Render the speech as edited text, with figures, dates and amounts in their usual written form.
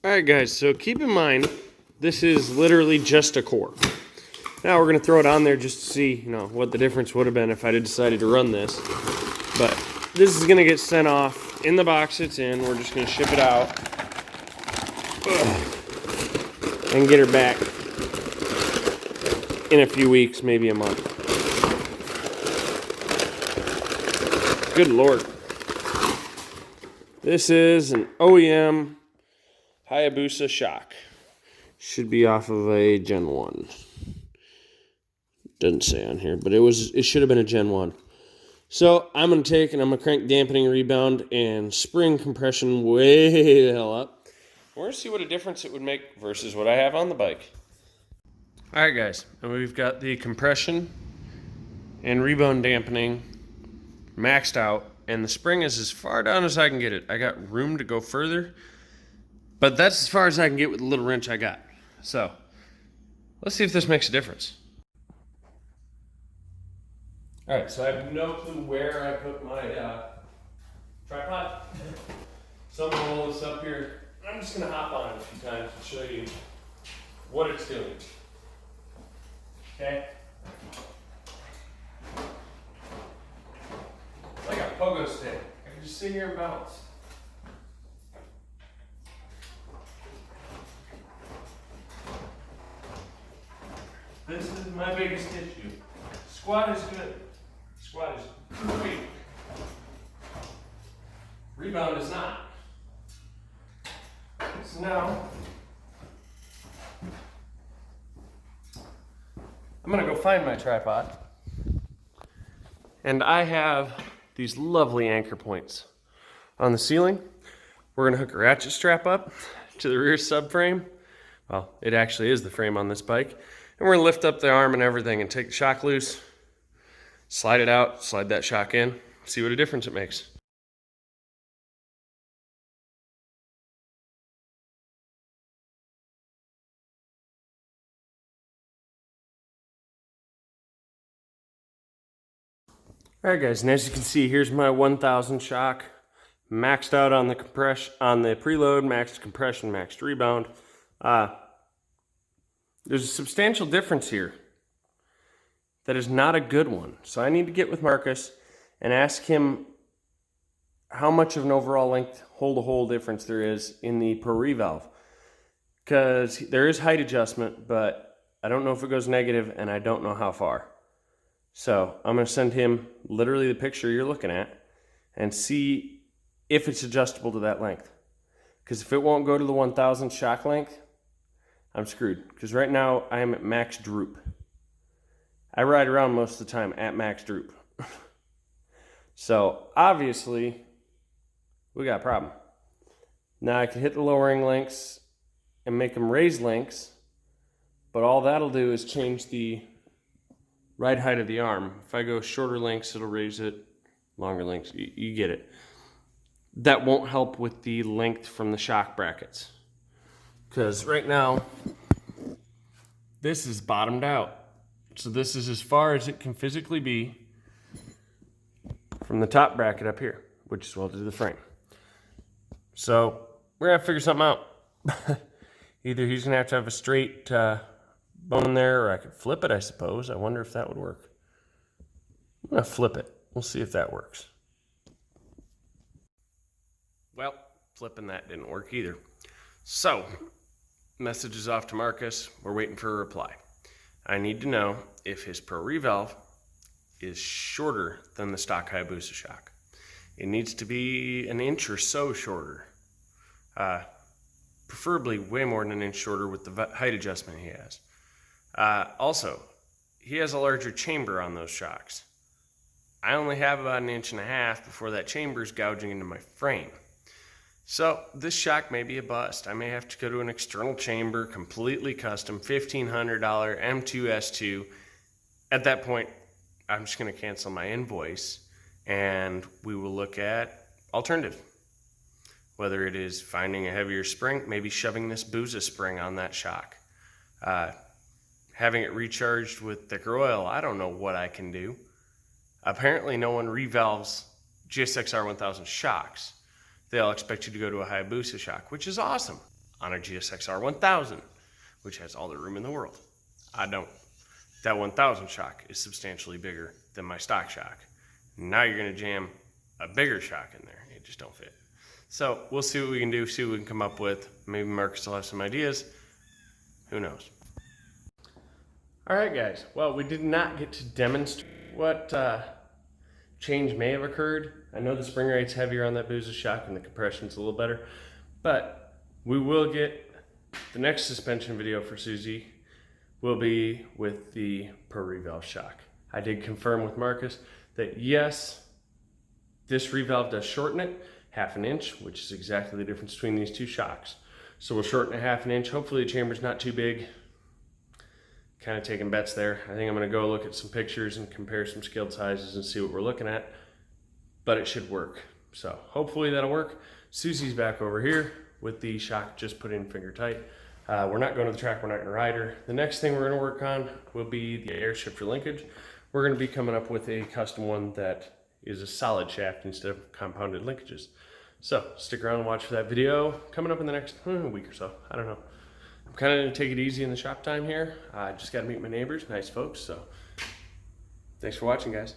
Alright guys, so keep in mind, this is literally just a core. Now we're going to throw it on there just to see, what the difference would have been if I had decided to run this. But this is going to get sent off in the box it's in. We're just going to ship it out. And get her back in a few weeks, maybe a month. Good Lord. This is an OEM Hayabusa shock. Should be off of a Gen 1. Doesn't say on here, but it should have been a Gen 1. So I'm going to take and I'm going to crank dampening, rebound, and spring compression way the hell up. We're going to see what a difference it would make versus what I have on the bike. Alright guys, and we've got the compression and rebound dampening maxed out, and the spring is as far down as I can get it. I got room to go further, but that's as far as I can get with the little wrench I got. So, let's see if this makes a difference. Alright, so I have no clue where I put my tripod. So I'm going to roll this up here. I'm just going to hop on it a few times to show you what it's doing. Okay? It's like a pogo stick. I can just sit here and bounce. This is my biggest issue. Squat is good. Squat is great. Rebound is not. So now, I'm going to go find my tripod. And I have these lovely anchor points on the ceiling. We're going to hook a ratchet strap up to the rear subframe. Well, it actually is the frame on this bike. And we're going to lift up the arm and everything and take the shock loose, slide it out, slide that shock in, see what a difference it makes. Alright guys, and as you can see, here's my 1000 shock, maxed out on the preload, maxed compression, maxed rebound. There's a substantial difference here that is not a good one. So I need to get with Marcus and ask him how much of an overall length hole-to-hole difference there is in the Pro Revolve. Because there is height adjustment, but I don't know if it goes negative and I don't know how far. So I'm going to send him literally the picture you're looking at and see if it's adjustable to that length. Because if it won't go to the 1000 shock length, I'm screwed. Because right now I am at max droop. I ride around most of the time at max droop. So obviously we got a problem. Now I can hit the lowering links and make them raise links, but all that'll do is change the ride height of the arm. If I go shorter links, it'll raise it. Longer links, you get it. That won't help with the length from the shock brackets. Because right now, this is bottomed out. So this is as far as it can physically be from the top bracket up here, which is welded to the frame. So we're going to figure something out. Either he's going to have a straight bone there, or I could flip it, I suppose. I wonder if that would work. I'm going to flip it. We'll see if that works. Well, flipping that didn't work either. So, message is off to Marcus. We're waiting for a reply. I need to know if his Pro Revolve is shorter than the stock Hayabusa shock. It needs to be an inch or so shorter. Preferably way more than an inch shorter with the height adjustment he has. Also, he has a larger chamber on those shocks. I only have about 1.5 inches before that chamber is gouging into my frame. So this shock may be a bust. I may have to go to an external chamber, completely custom, $1,500 M2S2. At that point, I'm just going to cancel my invoice and we will look at alternatives. Whether it is finding a heavier spring, maybe shoving this Busa spring on that shock. Having it recharged with thicker oil, I don't know what I can do. Apparently no one revalves GSX-R 1000 shocks. They'll expect you to go to a Hayabusa shock, which is awesome. on a GSX-R 1000, which has all the room in the world. I don't. That 1000 shock is substantially bigger than my stock shock. Now you're gonna jam a bigger shock in there. It just don't fit. So we'll see what we can do, see what we can come up with. Maybe Marcus will have some ideas. Who knows? All right, guys. Well, we did not get to demonstrate what change may have occurred. I know the spring rate's heavier on that Buza shock and the compression's a little better, but we will get the next suspension video for Susie will be with the Pro Revalve shock. I did confirm with Marcus that yes, this revalve does shorten it 1/2 inch, which is exactly the difference between these two shocks. So we'll shorten it 1/2 inch. Hopefully the chamber's not too big. Kind of taking bets there. I think I'm gonna go look at some pictures and compare some skilled sizes and see what we're looking at, but it should work. So hopefully that'll work. Susie's back over here with the shock just put in finger tight. We're not going to the track, we're not gonna ride her. The next thing we're gonna work on will be the air shifter linkage. We're gonna be coming up with a custom one that is a solid shaft instead of compounded linkages. So stick around and watch for that video coming up in the next week or so. I don't know. I'm kind of gonna take it easy in the shop time here. I just gotta meet my neighbors, nice folks. So thanks for watching, guys.